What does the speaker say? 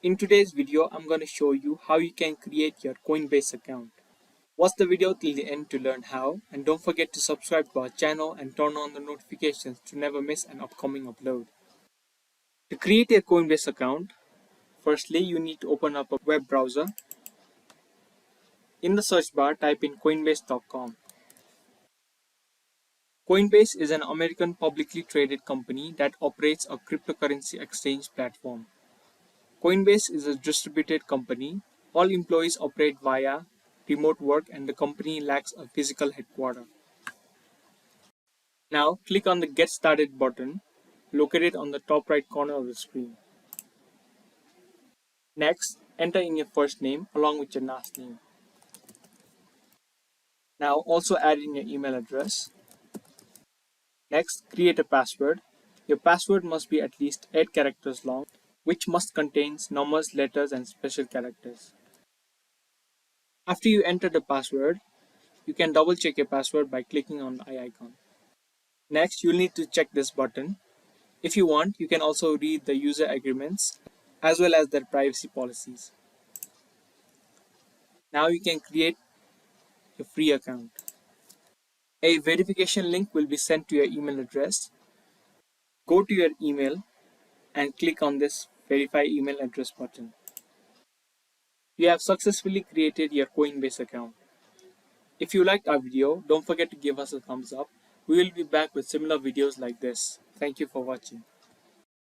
In today's video, I'm going to show you how you can create your Coinbase account. Watch the video till the end to learn how, and don't forget to subscribe to our channel and turn on the notifications to never miss an upcoming upload. To create a Coinbase account, firstly you need to open up a web browser. In the search bar, type in coinbase.com. Coinbase is an American publicly traded company that operates a cryptocurrency exchange platform. Coinbase is a distributed company. All employees operate via remote work and the company lacks a physical headquarters. Now click on the Get Started button located on the top right corner of the screen. Next, enter in your first name along with your last name. Now also add in your email address. Next, create a password. Your password must be at least 8 characters long, which must contain numbers, letters, and special characters. After you enter the password, you can double check your password by clicking on the eye icon. Next, you'll need to check this button. If you want, you can also read the user agreements as well as their privacy policies. Now you can create a free account. A verification link will be sent to your email address. Go to your email and click on this Verify Email Address button. You have successfully created your Coinbase account. If you liked our video, don't forget to give us a thumbs up. We will be back with similar videos like this. Thank you for watching.